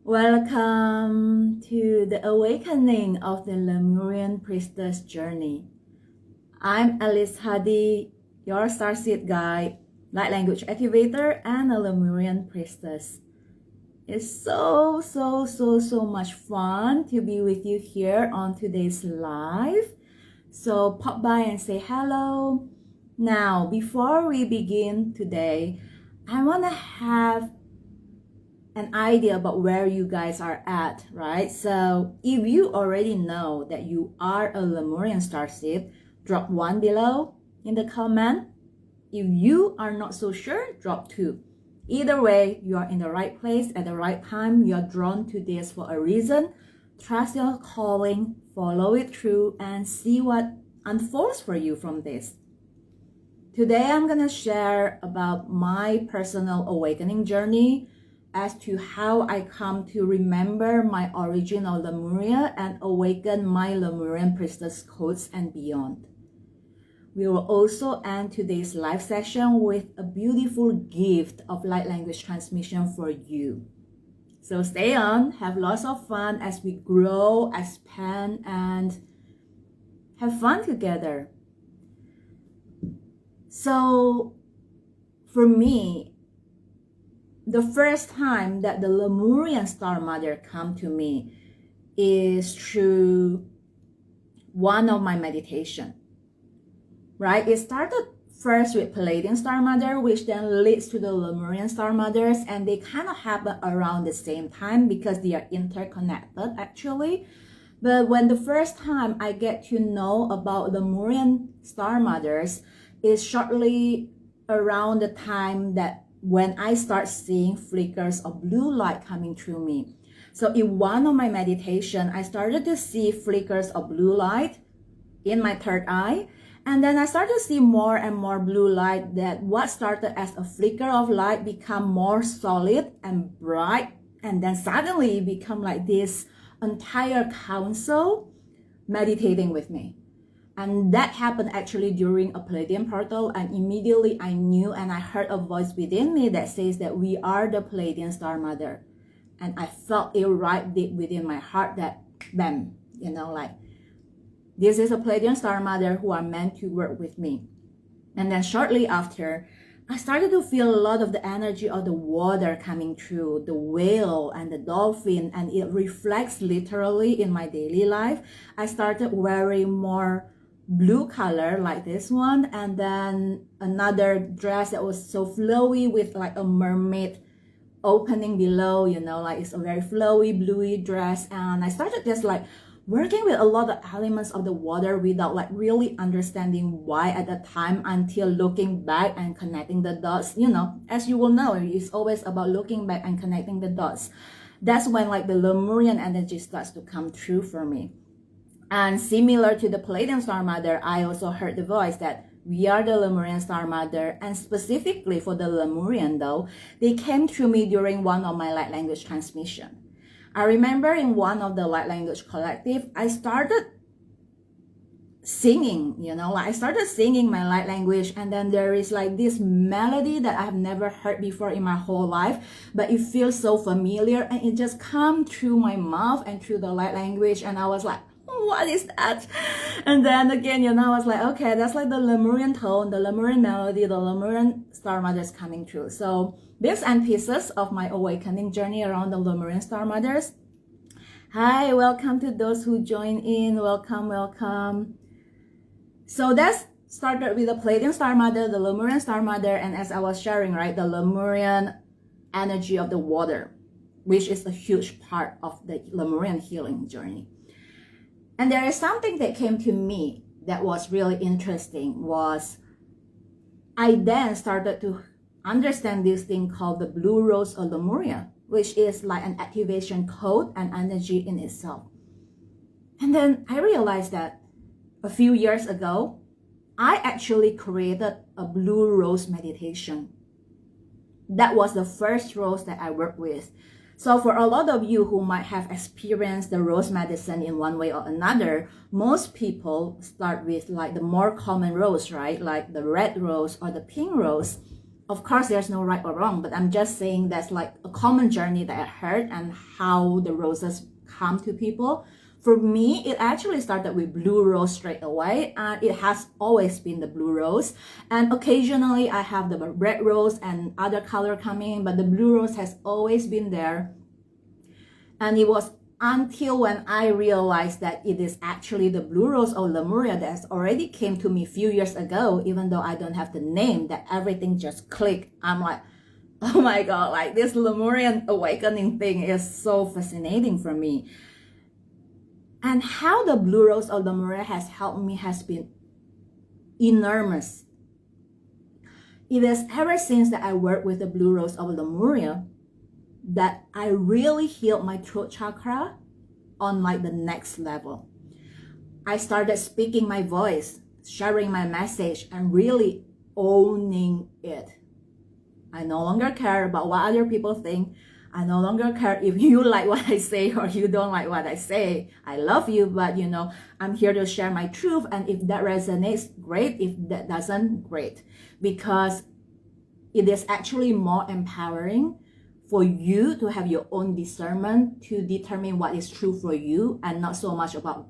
Welcome to the awakening of the Lemurian Priestess journey. I'm Alice Hadi, your starseed guide, light language activator, and a Lemurian priestess. It's so much fun to be with you here on today's live. So pop by and say hello. Now, before we begin today, I want to have an idea about where you guys are at, right? So if you already know that you are a Lemurian starseed, drop 1 below in the comment. If you are not so sure, drop 2. Either way, you are in the right place at the right time. You are drawn to this for a reason. Trust your calling, follow it through, and see what unfolds for you from this. Today, I'm going to share about my personal awakening journey as to how I come to remember my original Lemuria and awaken my Lemurian Priestess Codes and beyond. We will also end today's live session with a beautiful gift of light language transmission for you. So stay on, have lots of fun as we grow, expand, and have fun together. So for me, the first time that the Lemurian Star Mother come to me is through one of my meditation, right? It started first with Palladian Star Mother, which then leads to the Lemurian Star Mothers, and they kind of happen around the same time because they are interconnected actually. But when the first time I get to know about Lemurian Star Mothers is shortly around the time that when I start seeing flickers of blue light coming through me. So in one of my meditation, I started to see flickers of blue light in my third eye. And then I started to see more and more blue light, that what started as a flicker of light become more solid and bright. And then suddenly become like this entire council meditating with me. And that happened actually during a Palladian portal, and immediately I knew and I heard a voice within me that says that we are the Palladian Star Mother. And I felt it right deep within my heart that, bam, like, this is a Palladian Star Mother who are meant to work with me. And then shortly after, I started to feel a lot of the energy of the water coming through, the whale and the dolphin, and it reflects literally in my daily life. I started wearing more blue color like this one, and then another dress that was so flowy with like a mermaid opening below, like it's a very flowy bluey dress. And I started just like working with a lot of elements of the water without like really understanding why at the time, until looking back and connecting the dots. As you will know, it's always about looking back and connecting the dots. That's when like the Lemurian energy starts to come through for me. And similar to the Palladian Star Mother, I also heard the voice that we are the Lemurian Star Mother. And specifically for the Lemurian though, they came through me during one of my light language transmission. I remember in one of the light language collective, I started singing, I started singing my light language, and then there is like this melody that I have never heard before in my whole life, but it feels so familiar, and it just come through my mouth and through the light language, and I was like, what is that? And then again, I was like, okay, that's like the Lemurian tone, the Lemurian melody, the Lemurian Star Mothers coming through. So bits and pieces of my awakening journey around the Lemurian Star Mothers. Hi, welcome to those who join in. Welcome. So that's started with the Palladian Star Mother, the Lemurian Star Mother, and as I was sharing, right, the Lemurian energy of the water, which is a huge part of the Lemurian healing journey. And there is something that came to me that was really interesting, was I then started to understand this thing called the Blue Rose of Lemuria, which is like an activation code and energy in itself. And then I realized that a few years ago, I actually created a Blue Rose meditation. That was the first rose that I worked with. So for a lot of you who might have experienced the rose medicine in one way or another, most people start with like the more common rose, right? Like the red rose or the pink rose. of course, there's no right or wrong, but I'm just saying that's like a common journey that I heard and how the roses come to people. For me, it actually started with blue rose straight away, and it has always been the blue rose. And occasionally I have the red rose and other color coming, but the blue rose has always been there. And it was until when I realized that it is actually the blue rose of Lemuria that has already came to me a few years ago, even though I don't have the name, that everything just clicked. I'm like, oh my God, like this Lemurian awakening thing is so fascinating for me. And how the blue rose of Lemuria has helped me has been enormous. It is ever since that I worked with the blue rose of Lemuria that I really healed my throat chakra on like the next level. I started speaking my voice, sharing my message, and really owning it. I no longer care about what other people think. I no longer care if you like what I say or you don't like what I say. I love you, but you know, I'm here to share my truth. And if that resonates, great. If that doesn't, great. Because it is actually more empowering for you to have your own discernment to determine what is true for you, and not so much about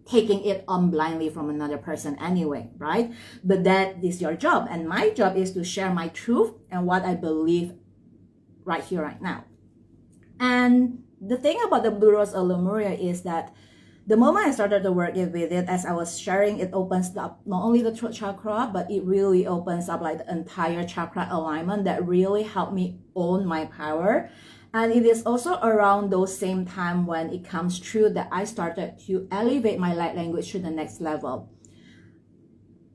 taking it on blindly from another person anyway, right? But that is your job. And my job is to share my truth and what I believe right here, right now. And the thing about the blue rose of Lemuria is that the moment I started to work with it, as I was sharing, it opens up not only the throat chakra, but it really opens up like the entire chakra alignment that really helped me own my power. And it is also around those same time when it comes true that I started to elevate my light language to the next level.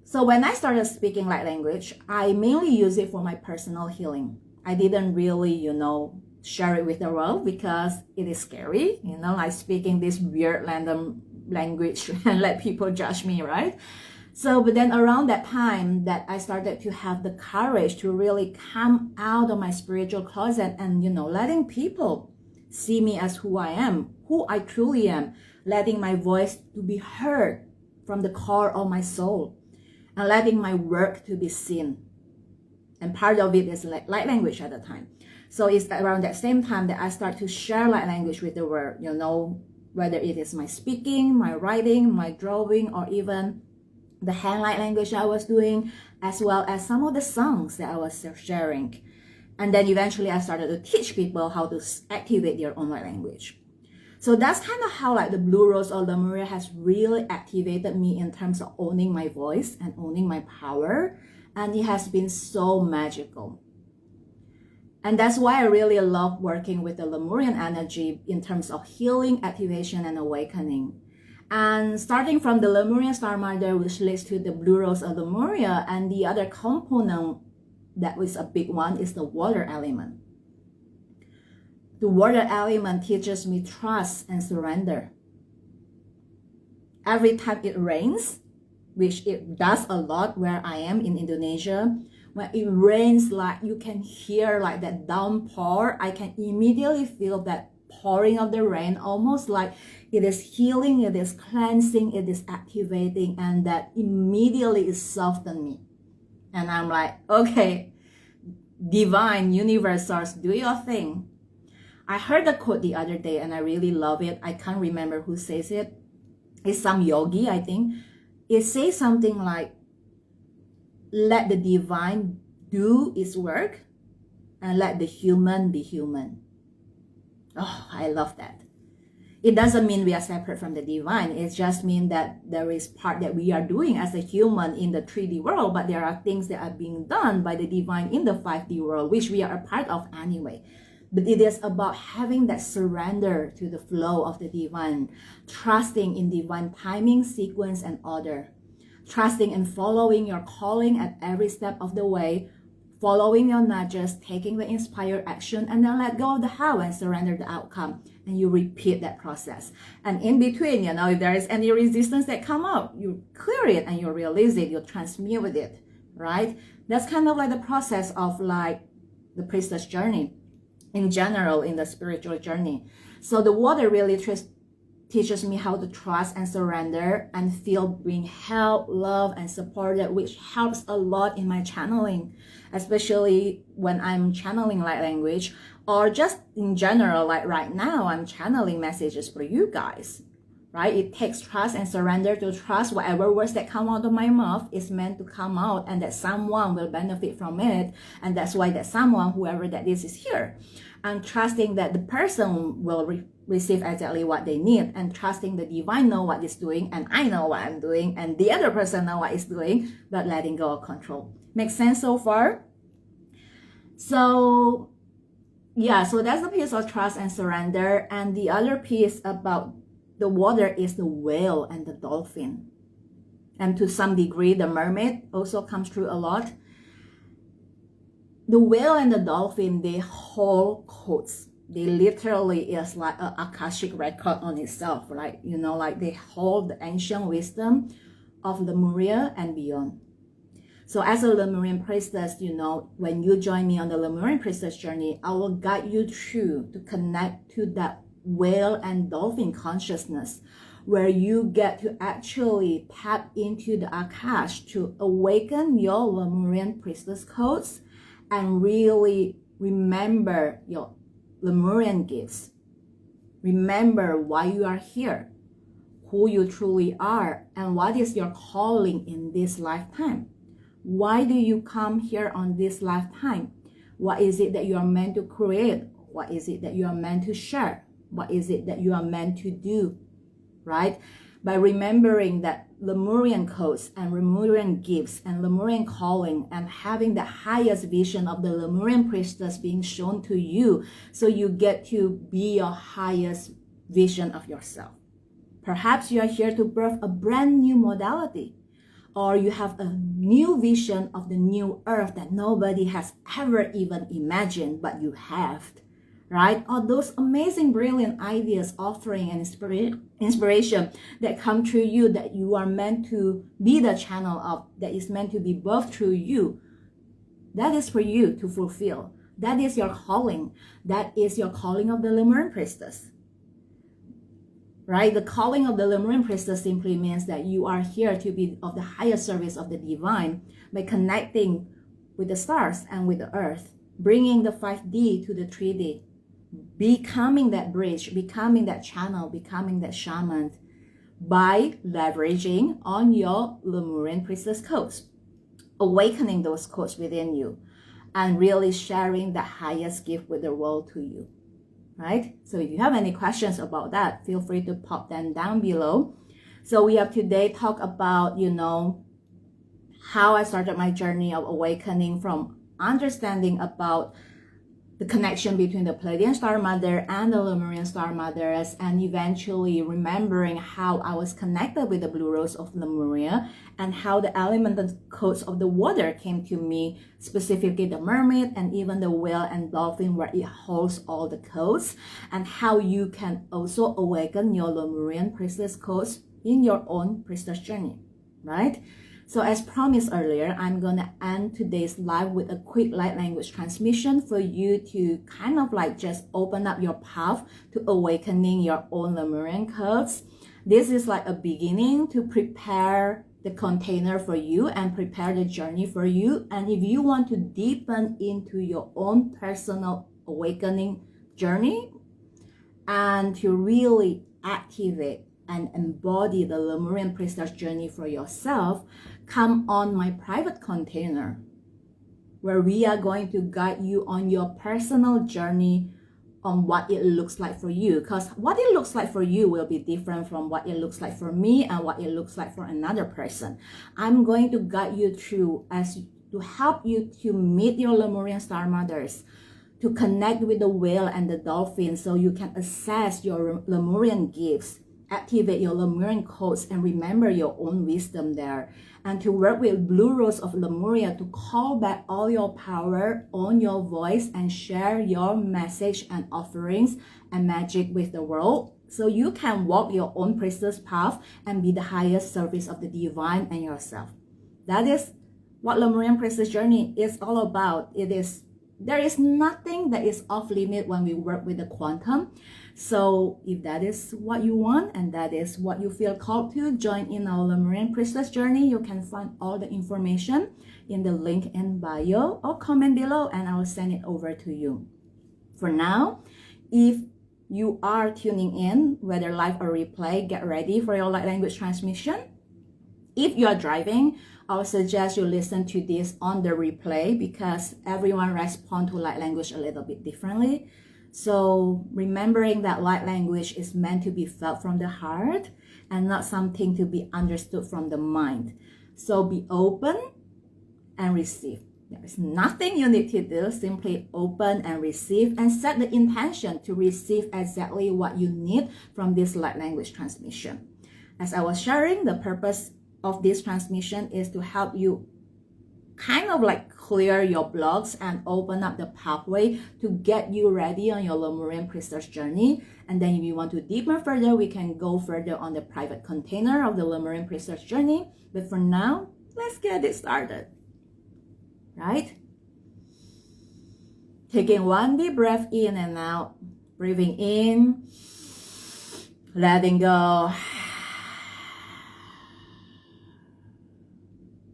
So when I started speaking light language, I mainly use it for my personal healing. I didn't really, you know, share it with the world because it is scary, you know, like speaking this weird random language and let people judge me, right? So, but then around that time that I started to have the courage to really come out of my spiritual closet and, you know, letting people see me as who I am, who I truly am, letting my voice to be heard from the core of my soul, and letting my work to be seen. And part of it is like light language at the time. So it's around that same time that I start to share light language with the world, you know, whether it is my speaking, my writing, my drawing, or even the hand light language I was doing, as well as some of the songs that I was sharing. And then eventually I started to teach people how to activate their own light language. So that's kind of how like the blue rose of Lemuria has really activated me in terms of owning my voice and owning my power. And it has been so magical. And that's why I really love working with the Lemurian energy in terms of healing, activation, and awakening. And starting from the Lemurian Star Mother, which leads to the blue rose of Lemuria, and the other component that was a big one is the water element. The water element teaches me trust and surrender. Every time it rains, which it does a lot where I am in Indonesia, when it rains, like you can hear like that downpour, I can immediately feel that pouring of the rain, almost like it is healing, it is cleansing, it is activating, and that immediately it softens me. And I'm like, okay, divine universe source, do your thing. I heard the quote the other day and I really love it. I can't remember who says it. It's some yogi, I think. It says something like, let the divine do its work and let the human be human. Oh, I love that. It doesn't mean we are separate from the divine. It just means that there is part that we are doing as a human in the 3D world, but there are things that are being done by the divine in the 5D world, which we are a part of anyway. But it is about having that surrender to the flow of the divine, trusting in divine timing, sequence, and order. Trusting and following your calling at every step of the way, following your nudges, taking the inspired action, and then let go of the how and surrender the outcome. And you repeat that process. And in between, you know, if there is any resistance that come up, you clear it and you release it, you transmute with it, right? That's kind of like the process of like the priestess journey in general, in the spiritual journey. So the water really teaches me how to trust and surrender and feel being held, loved, and supported, which helps a lot in my channeling, especially when I'm channeling light language, or just in general, like right now, I'm channeling messages for you guys, right? It takes trust and surrender to trust whatever words that come out of my mouth is meant to come out, and that someone will benefit from it. And that's why that someone, whoever that is here. I'm trusting that the person will receive exactly what they need, and trusting the divine know what it's doing, and I know what I'm doing, and the other person know what it's doing, but letting go of control. Make sense so far? So yeah, so that's the piece of trust and surrender. And the other piece about the water is the whale and the dolphin. And to some degree, the mermaid also comes through a lot. The whale and the dolphin, they hold codes. They literally is like an Akashic record on itself, right? You know, like they hold the ancient wisdom of Lemuria and beyond. So as a Lemurian priestess, you know, when you join me on the Lemurian priestess journey, I will guide you through to connect to that whale and dolphin consciousness, where you get to actually tap into the Akash to awaken your Lemurian priestess codes and really remember your Lemurian gifts. Remember why you are here, who you truly are, and what is your calling in this lifetime. Why do you come here on this lifetime? What is it that you are meant to create? What is it that you are meant to share? What is it that you are meant to do, right? By remembering that Lemurian codes and Lemurian gifts and Lemurian calling, and having the highest vision of the Lemurian priestess being shown to you, so you get to be your highest vision of yourself. Perhaps you are here to birth a brand new modality, or you have a new vision of the new earth that nobody has ever even imagined, but you have, right? Or those amazing, brilliant ideas, offering, and inspiration that come through you, that you are meant to be the channel of, that is meant to be birthed through you. That is for you to fulfill. That is your calling. That is your calling of the Lemurian priestess. Right? The calling of the Lemurian priestess simply means that you are here to be of the highest service of the divine by connecting with the stars and with the earth, bringing the 5D to the 3D, becoming that bridge, becoming that channel, becoming that shaman by leveraging on your Lemurian priestess codes, awakening those codes within you, and really sharing the highest gift with the world to you. Right? So if you have any questions about that, feel free to pop them down below. So we have today talked about, you know, how I started my journey of awakening from understanding about the connection between the Pleiadian Star Mother and the Lemurian Star Mothers, and eventually remembering how I was connected with the Blue Rose of Lemuria, and how the elemental codes of the water came to me, specifically the mermaid and even the whale and dolphin, where it holds all the codes, and how you can also awaken your Lemurian priestess codes in your own priestess journey, right? So as promised earlier, I'm going to end today's live with a quick light language transmission for you to kind of like just open up your path to awakening your own Lemurian codes. This is like a beginning to prepare the container for you and prepare the journey for you. And if you want to deepen into your own personal awakening journey and to really activate and embody the Lemurian priestess journey for yourself, come on my private container, where we are going to guide you on your personal journey on what it looks like for you. Because what it looks like for you will be different from what it looks like for me and what it looks like for another person. I'm going to guide you through to help you to meet your Lemurian Star Mothers, to connect with the whale and the dolphin, so you can access your Lemurian gifts, activate your Lemurian codes, and remember your own wisdom there, and to work with Blue Rose of Lemuria to call back all your power on your voice and share your message and offerings and magic with the world, so you can walk your own priestess path and be the highest service of the divine and yourself. That is what Lemurian Priestess Journey is all about. It is There is nothing that is off limit when we work with the quantum. So if that is what you want and that is what you feel called to, join in our Lemurian Priestess journey. You can find all the information in the link in bio or comment below and I will send it over to you. For now, if you are tuning in, whether live or replay, get ready for your light language transmission. If you are driving, I would suggest you listen to this on the replay because everyone responds to light language a little bit differently. So remembering that light language is meant to be felt from the heart and not something to be understood from the mind. So be open and receive. There is nothing you need to do. Simply open and receive and set the intention to receive exactly what you need from this light language transmission. As I was sharing, the purpose of this transmission is to help you kind of like clear your blocks and open up the pathway to get you ready on your Lemurian Priestess journey. And then if you want to deepen further, we can go further on the private container of the Lemurian Priestess journey. But for now, let's get it started. Right? Taking one deep breath in and out. Breathing in. Letting go.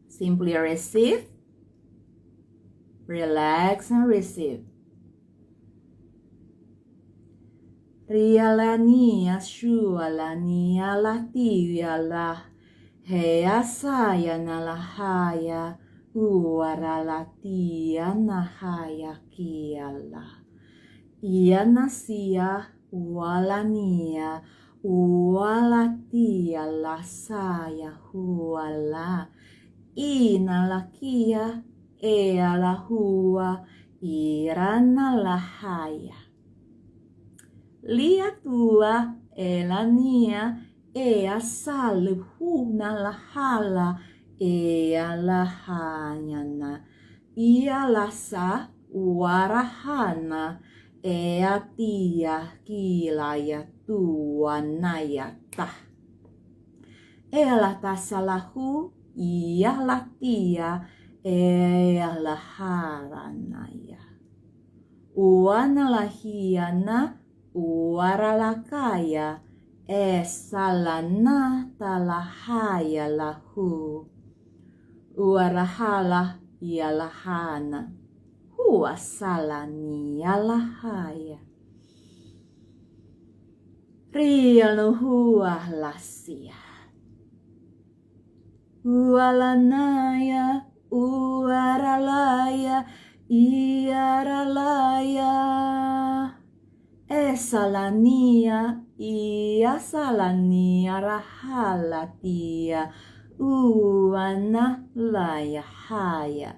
Simply receive, relax and receive. Rialania shualania lativiala hea saya nalahaya uaralatia nahaya kiala. Ianasia ualania ualatia la saya huala. Inalakia ealahua iranalahaya. Liatua elania easalhuna lahala ealahanyana. Ialasa warahana eatia kilaya tuanayata. Elatasalahu ia latia laharanaya. Uana lahiana uaralakaya salana talahaya lahu. Uarahala ia lahana. Huasalani lahaya. Rialuhua lasia. Ualanaya, uaralaya, iaralaya. Esalania, iasalania rahalatia. Uana layahaya.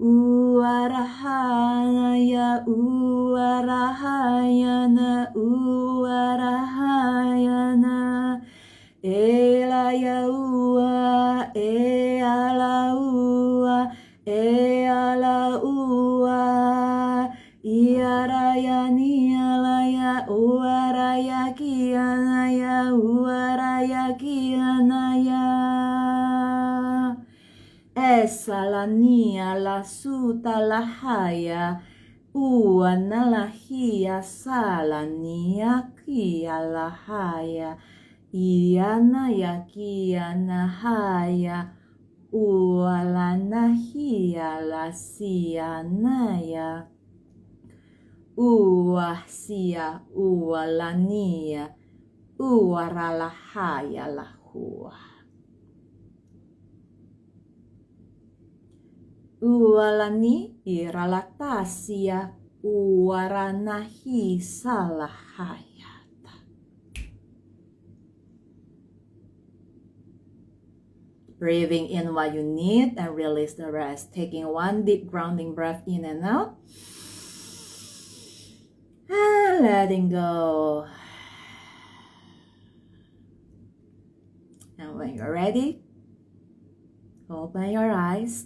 Uarahanaya, uarahayana, uarahayana. Elayaua, ealaua, ealaua. Iarayanialaya, uarayakianaya, uarayakianaya. Esalania la suta lahaya. Uanalahia salania kia lahaya. Iana kiana haya ualanahia la sianaya uasia ualania uaralahaya lahua ualani iralatasia uaranahi salahaya. Breathing in what you need and release the rest. Taking one deep grounding breath in and out. And letting go. And when you're ready, open your eyes.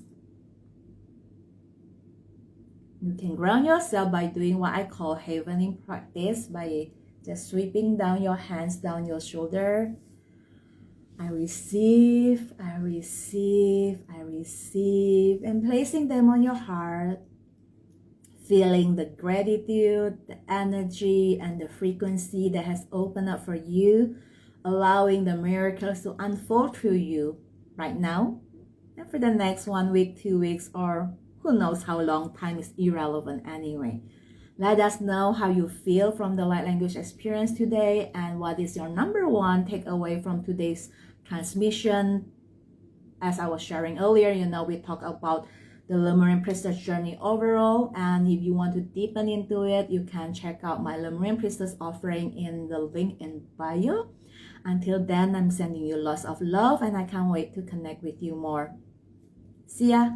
You can ground yourself by doing what I call havening practice, by just sweeping down your hands down your shoulder. I receive, I receive, I receive, and placing them on your heart. feeling the gratitude, the energy, and the frequency that has opened up for you, allowing the miracles to unfold through you right now and for the next 1 week, 2 weeks, or who knows how long. Time is irrelevant anyway. Let us know how you feel from the light language experience today, and what is your number one takeaway from today's transmission. As I was sharing earlier, we talk about the Lemurian Priestess journey overall, and if you want to deepen into it, you can check out my Lemurian Priestess offering in the link in bio. Until then, I'm sending you lots of love, and I can't wait to connect with you more. See ya!